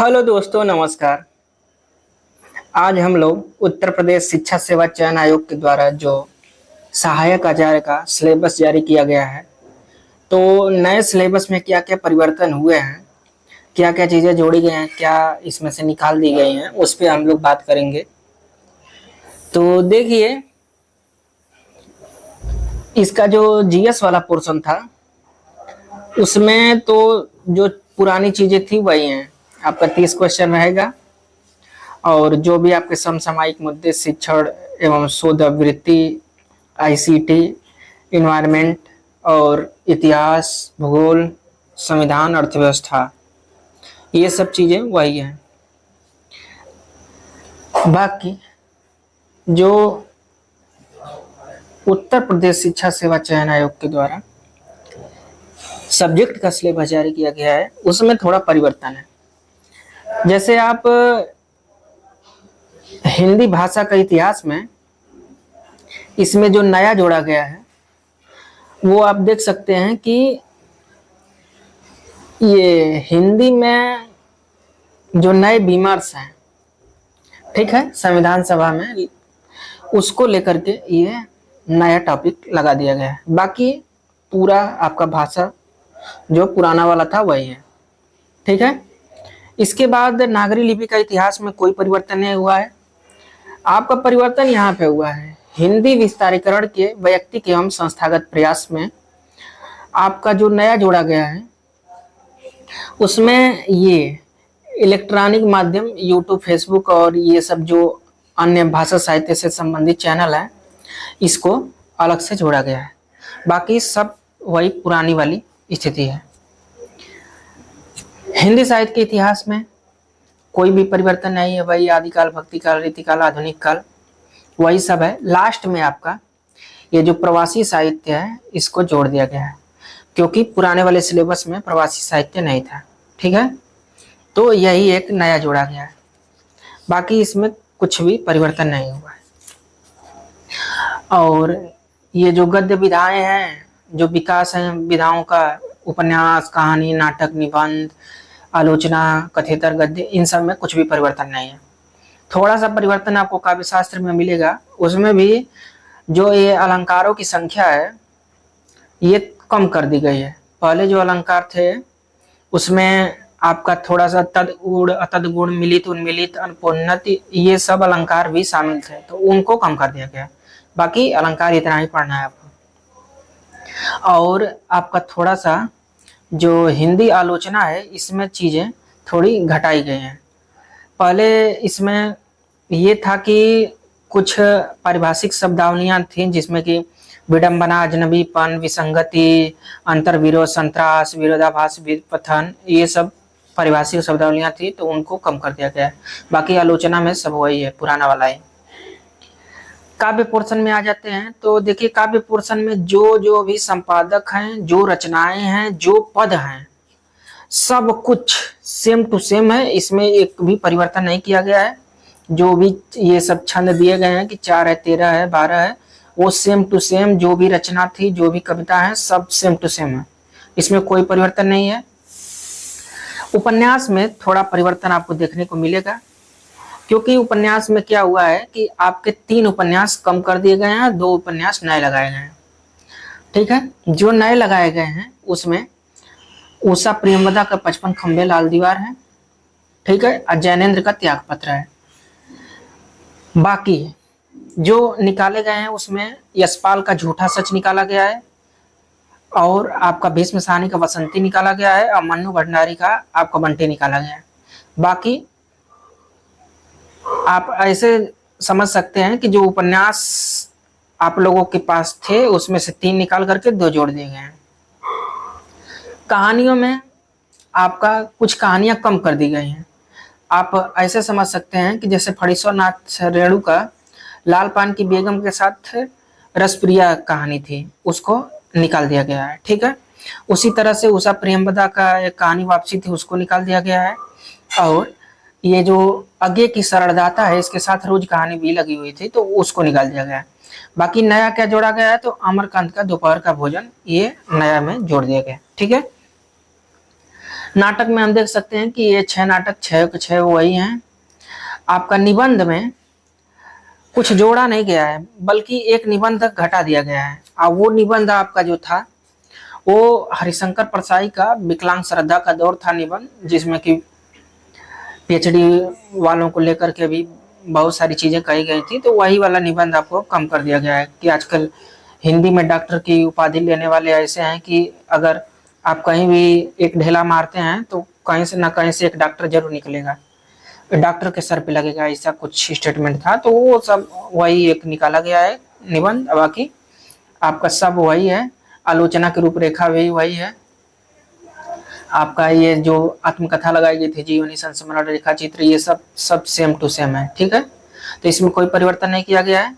Hello दोस्तों, नमस्कार। आज हम लोग उत्तर प्रदेश शिक्षा सेवा चयन आयोग के द्वारा जो सहायक आचार्य का सिलेबस जारी किया गया है, तो नए सिलेबस में क्या क्या परिवर्तन हुए हैं, क्या क्या चीज़ें जोड़ी गई हैं, क्या इसमें से निकाल दी गई हैं, उस पर हम लोग बात करेंगे। तो देखिए, इसका जो जीएस वाला पोर्शन था उसमें तो जो पुरानी चीज़ें थी वही हैं। आपका 30 क्वेश्चन रहेगा और जो भी आपके समसामयिक मुद्दे, शिक्षण एवं शोध वृत्ति, आईसीटी, इन्वायरमेंट और इतिहास, भूगोल, संविधान, अर्थव्यवस्था, ये सब चीज़ें वही हैं। बाकी जो उत्तर प्रदेश शिक्षा सेवा चयन आयोग के द्वारा सब्जेक्ट का सिलेबस जारी किया गया है उसमें थोड़ा परिवर्तन है। जैसे आप हिंदी भाषा का इतिहास में इसमें जो नया जोड़ा गया है वो आप देख सकते हैं कि ये हिंदी में जो नए विमर्श हैं, ठीक है, संविधान सभा में उसको लेकर के ये नया टॉपिक लगा दिया गया है। बाकी पूरा आपका भाषा जो पुराना वाला था वही है, ठीक है। इसके बाद नागरी लिपि का इतिहास में कोई परिवर्तन नहीं हुआ है। आपका परिवर्तन यहाँ पे हुआ है हिंदी विस्तारीकरण के वैयक्तिक एवं संस्थागत प्रयास में। आपका जो नया जोड़ा गया है उसमें ये इलेक्ट्रॉनिक माध्यम, यूट्यूब, फेसबुक और ये सब जो अन्य भाषा साहित्य से संबंधित चैनल है इसको अलग से जोड़ा गया है। बाकी सब वही पुरानी वाली स्थिति है। हिंदी साहित्य के इतिहास में कोई भी परिवर्तन नहीं है, वही आदिकाल, भक्तिकाल, रीतिकाल, आधुनिक काल, वही सब है। लास्ट में आपका ये जो प्रवासी साहित्य है इसको जोड़ दिया गया है क्योंकि पुराने वाले सिलेबस में प्रवासी साहित्य नहीं था, ठीक है। तो यही एक नया जोड़ा गया है। बाकी इसमें कुछ भी परिवर्तन नहीं हुआ है। और ये जो गद्य विधाएं हैं, जो विकास है विधाओं का, उपन्यास, कहानी, नाटक, निबंध, आलोचना, कथेतर, गद्य, इन सब में कुछ भी परिवर्तन नहीं है। थोड़ा सा परिवर्तन आपको काव्य शास्त्र में मिलेगा। उसमें भी जो ये अलंकारों की संख्या है ये कम कर दी गई है। पहले जो अलंकार थे उसमें आपका थोड़ा सा तद गुण, अतद गुण, मिलित, उन्मिलित, अनुपन्नत, ये सब अलंकार भी शामिल थे, तो उनको कम कर दिया गया। बाकी अलंकार इतना ही पढ़ना है आपको। और आपका थोड़ा सा जो हिंदी आलोचना है इसमें चीजें थोड़ी घटाई गई हैं। पहले इसमें ये था कि कुछ पारिभाषिक शब्दावलियां थी जिसमें कि विडंबना, अजनबीपन, विसंगति, अंतर्विरोध, संत्रास, विरोधाभास, विपथन, ये सब पारिभाषिक शब्दावलियां थी, तो उनको कम कर दिया गया है। बाकी आलोचना में सब वही है, पुराना वाला है। काव्य पोर्शन में आ जाते हैं तो देखिए, काव्य पोर्शन में जो जो भी संपादक हैं, जो रचनाएं हैं, जो पद हैं, सब कुछ सेम टू सेम है। इसमें एक भी परिवर्तन नहीं किया गया है। जो भी ये सब छंद दिए गए हैं कि 4 है, 13 है, 12 है, वो सेम टू सेम, जो भी रचना थी, जो भी कविता है, सब सेम टू सेम है। इसमें कोई परिवर्तन नहीं है। उपन्यास में थोड़ा परिवर्तन आपको देखने को मिलेगा क्योंकि उपन्यास में क्या हुआ है कि आपके 3 उपन्यास कम कर दिए गए हैं, 2 उपन्यास नए लगाए गए हैं, ठीक है। जो नए लगाए गए हैं उसमें उषा प्रियंवदा का 55 खंबे लाल दीवार है, ठीक है, और जैनेन्द्र का त्याग पत्र है। बाकी जो निकाले गए हैं उसमें यशपाल का झूठा सच निकाला गया है और आपका भीष्म साहनी का बसंती निकाला गया है और मन्नू भंडारी का आपका बंटी निकाला गया है। बाकी आप ऐसे समझ सकते हैं कि जो उपन्यास आप लोगों के पास थे उसमें से 3 निकाल करके 2 जोड़ दिए गए हैं। कहानियों में आपका कुछ कहानियां कम कर दी गई हैं। आप ऐसे समझ सकते हैं कि जैसे फणीश्वर नाथ रेणु का लाल पान की बेगम के साथ रसप्रिया कहानी थी, उसको निकाल दिया गया है, ठीक है। उसी तरह से उषा प्रियंवदा का एक कहानी वापसी थी, उसको निकाल दिया गया है। और ये जो आगे की शरणदाता है इसके साथ रोज कहानी भी लगी हुई थी, तो उसको निकाल दिया गया है। बाकी नया क्या जोड़ा गया है, तो अमरकांत का दोपहर का भोजन, ये नया में जोड़ दिया गया, ठीक है। नाटक में हम देख सकते हैं कि ये 6 नाटक 6 के 6 वही हैं। आपका निबंध में कुछ जोड़ा नहीं गया है, बल्कि एक निबंध घटा दिया गया है। वो निबंध आपका जो था वो हरिशंकर परसाई का विकलांग श्रद्धा का दौर था निबंध, जिसमें कि पीएचडी वालों को लेकर के भी बहुत सारी चीजें कही गई थी। तो वही वाला निबंध आपको कम कर दिया गया है कि आजकल हिंदी में डॉक्टर की उपाधि लेने वाले ऐसे हैं कि अगर आप कहीं भी एक ढेला मारते हैं तो कहीं से ना कहीं से एक डॉक्टर जरूर निकलेगा, डॉक्टर के सर पे लगेगा, ऐसा कुछ स्टेटमेंट था। तो वो सब वही एक निकाला गया है निबंध। बाकी आपका सब वही है, आलोचना की रूपरेखा भी वही है। आपका ये जो आत्मकथा लगाई गई थी, जीवनी संस्मरण रेखा चित्र, ये सब सब सेम टू सेम है। ठीक है, तो इसमें कोई परिवर्तन नहीं किया गया है।